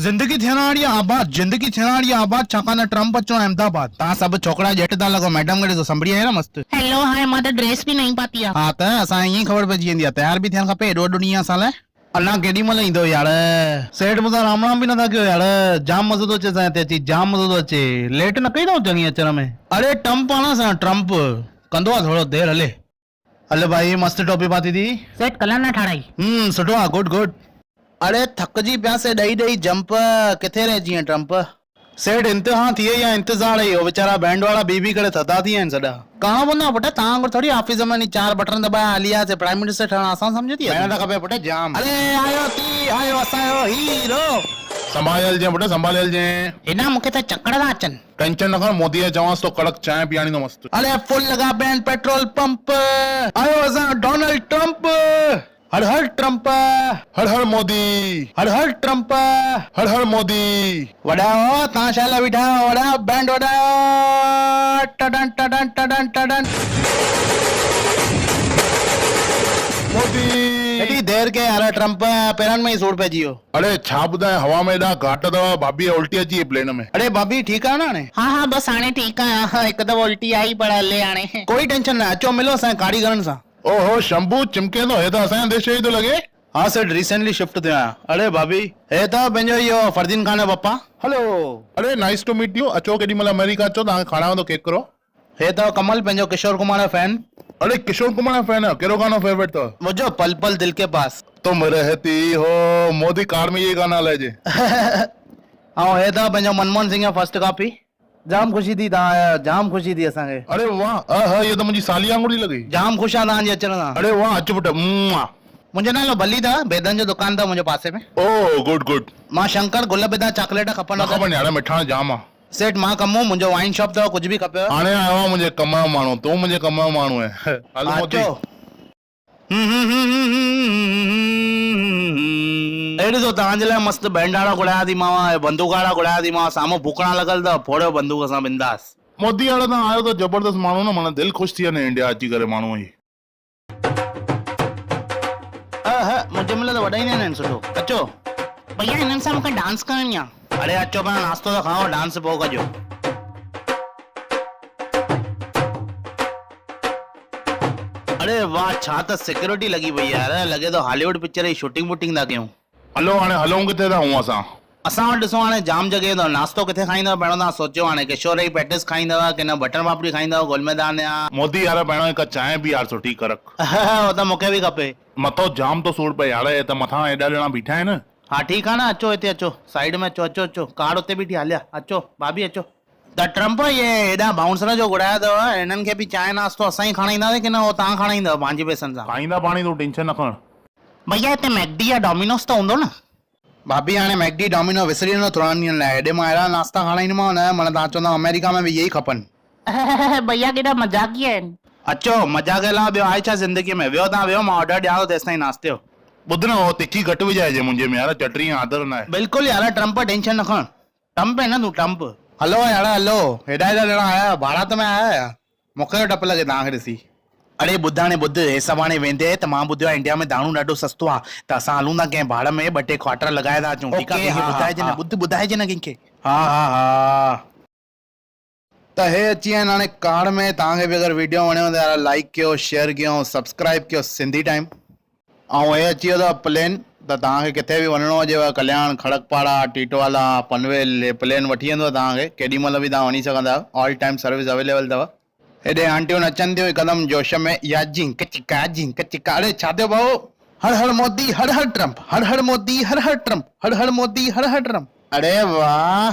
जिंदगी थियण वारी आबाद, जिंदगी थियण वारी आबाद, छाकाणि ट्रम्प अचो अहमदाबाद। तव्हां सभु छोकिरा ॼट था लॻो, मैडम खे ॾिसो संभड़ी आहे न मस्तु। हेलो हाय, मां त ड्रेस बि नहीं पाती आहे। हा त असां ईअं ई ख़बर पइजी वेंदी आहे, तयार बि थियणु खपे। एॾो ॾींहुं असां लाइ अञा केॾी महिल ईंदो यार। सेठ मूंसां राम राम बि नथा कयो यार, जाम मज़ो थो अचे असां हिते अची, जाम मज़ो थो अचे। लेट न कई अथव चङी अचण में? अरे ट्रम्प आहे न असां, ट्रम्प कंदो आहे थोरो देरि। हले हले भाई, मस्तु टोपी पाती थी। सेठ कलर न ठाराई। सुठो आहे, गुड गुड। अरे थकजी पियासीं ॾेई ॾेई जंप, किथे रहे जीअं ट्रम्प। सेठ इंतिहान थी वई आहे, इंतज़ार ई हो वीचारा बैंड वारा बी करे थदा थी विया आहिनि सॼा। कहाँ पवंदा पुट, तव्हां वांगुरु थोरी ऑफिस में नी 4 बटन दबाया हली वियासीं प्राइम मिनिस्टर ठहण। असां सम्झ थी महिनत खपे पुट जाम। अरे आयो थी, आयो असांजो हीरो। संभाल जे पुट, संभाल जे। हेॾा मूंखे त चक्कर था अचनि। टेंशन न खण, मोदी चवांसि तो कड़क चांहि पीआणी तो मस्त। अरे फुल लगा बैन पेट्रोल पंप। आयो असां डोनाल्ड ट्रम्प। हर हर ट्रम्प, हर हर मोदी, हर हर ट्रम्प, हर हर मोदी। वॾाओ तव्हां छा लाइ बीठा आहियो? वॾाओ बैंड वॾाओ, टडन टडन टडन टडन। मोदी एॾी देर के यार, ट्रम्प पेरनि में ई सूर पइजी वियो। अरे छा ॿुधाए, हवा में एॾा घाट अथव, भाभी उल्टी अची प्लेन में। अरे भाभी ठीकु आहे न हाणे? हाँ हाँ बस हाणे ठीकु आहियां, हिकु दफ़ो उल्टी आई पर हले हाणे। कोई टेंशन न, अचो मिलो असांजे कारीगरनि सां। ओहो शंभू चिमके थो, हे त असांजे देश जो थो लॻे। हाँ सेठ, रिसेंटली शिफ्ट थियो आहियां। अरे भाभी हे त पंहिंजो इहो फरदीन खान जो पप्पा। हेलो। अरे नाइस टू मीट यू। अचो केॾी महिल अमेरिका अचो, तव्हांखे खारायां थो केक करो। हे त कमल, पंहिंजो किशोर कुमार जो फैन। अरे किशोर कुमार जो फैन है? कहिड़ो गानो फेवरेट अथव? मुंहिंजो पल पल दिल के पास। तुम रहती हो, मोदी कार में ये गाना हलाइजे। ऐं हे त पंहिंजो मनमोहन सिंह जो फर्स्ट कॉपी। जाम खुशी थी तव्हां आया, जाम खुशी थी असांखे। अरे वाह, ये त मुंहिंजी साली वांगुरु ई लॻी। जाम ख़ुशि आहे तव्हांजे अचण सां। अरे वाह, अच पुट। मुंहिंजो नालो बली अथव, बेदन जो दुकान अथव मुंहिंजे पासे में। ओ गुड गुड। मां शंकर, गुल बेदा चॉकलेट खपंदा। खपनि यार, मिठाण जाम आहे। सेठ मां कमु, मुंहिंजो वाइन शॉप अथव, कुझु बि खपेव। हाणे आयो आहे मुंहिंजे कम जो माण्हू, तूं मुंहिंजे कम जो माण्हू आहे। अचो। ॾिसो तव्हांजे लाइ मस्त बैंड वारा घुराया थी मां, बंदूक वारा घुराया थी मां। साम्हूं फूकणा लॻल अथव, फोड़ियो बंदूक सां बिंदास। मोदी वारा तव्हां आयो त जबरदस्त माण्हू न, माना दिलि ख़ुशि थी वञे इंडिया अची करे माण्हू ई। मुंहिंजे महिल त वॾा ई न आहिनि सुठो। अचो भैया, हिननि सां मूंखे डांस करणी आहे। अरे अचो पहिरियों नाश्तो त खाओ, डांस पोइ कजो। अरे वाह, छा त सिक्योरिटी लॻी पई यार, लॻे थो हॉलीवुड पिक्चर जी शूटिंग वूटिंग था कयूं। हलो हाणे हलूं किथे था हूं असां वटि ॾिसो हाणे जाम जॻह अथव। नाश्तो किथे खाईंदव पहिरियों तव्हां सोचियो। हाणे किशोर जी पैटिस खाईंदव की न बटर पापड़ी खाईंदव गोल मैदान या मोदी यार? पहिरियों हिकु चांहि बि यार सुठी कड़क। हो त मूंखे बि खपे। मथो जाम तो सूर पए यार, हे त मथां एॾा ॼणा बीठा आहिनि। हा ठीकु आहे न, अचो हिते अचो, साइड में अचो। अचो अचो, कार उते बीठी हलिया। अचो भाभी अचो। त ट्रम्प ये हेॾा बाउंसर जो घुराया अथव, हिननि खे बि चांहि नाश्तो असां ई खाराईंदासीं की न हो तव्हां खाराईंदव पंहिंजे पैसनि सां? खाईंदा पाणी, तूं टेंशन न खण। भैया हिते मैकडी या डोमिनोस त हूंदो न? भाभी हाणे मैकडी डोमिनो विसरी वञो थोरनि ॾींहंनि लाइ। हेॾे मां अहिड़ा नाश्ता खाराईंदोमांव न, माना तव्हां चवंदा अमेरिका में बि इहे ई खपनि। भैया केॾा मज़ाकी आहिनि। अचो, मज़ाक लाइ ॿियो आहे छा ज़िंदगी में? वियो तव्हां वियो, मां ऑर्डर ॾियां थो तेसि ताईं नाश्ते जो। ॿुध न, हो तिखी घटि विझाइजे मुंहिंजे में यार, चटणी आदर न आहे। बिल्कुलु यार, ट्रम्प टेंशन न खण। ट्रम्प है न तूं, ट्रम्प। हलो यार हलो, हेॾा ॼणा आया, बारात में आया या? मूंखे डपु लॻे तव्हांखे ॾिसी। अरे ॿुध हाणे ॿुध, हे सभु हाणे वेंदे त मां ॿुधियो आहे इंडिया में दाणू ॾाढो सस्तो आहे, त असां हलूं था कंहिं भाड़ में 2-3 क्वार्टर लॻाए था अचूं। ठीकु आहे? ॿुधाइजे न, ॿुधाइजे न कंहिंखे। हा हा हा। त हे अची विया आहिनि हाणे कार में। तव्हांखे बि अगरि वीडियो वणेव त यार लाइक कयो, शेयर कयो, सब्सक्राइब कयो सिंधी टाइम। ऐं हे अची वियो अथव प्लेन, त तव्हांखे किथे बि वञिणो हुजेव, कल्याण, खड़कपाड़ा, टीटवाला, पनवेल, हे प्लेन वठी वेंदव तव्हांखे। केॾी महिल बि तव्हां वञी सघंदा आहियो, ऑल टाइम सर्विस अवेलेबल अथव। हेॾे आंटियूं नचनि थियूं हिकदमि जोश में, या जिंक चिका जिंक चिका। अरे छा थियो भाऊ? हर हर मोदी, हर हर ट्रम्प, हर हर मोदी, हर हर ट्रम्प, हर हर मोदी, हर हर ट्रम्प। अरे वाह।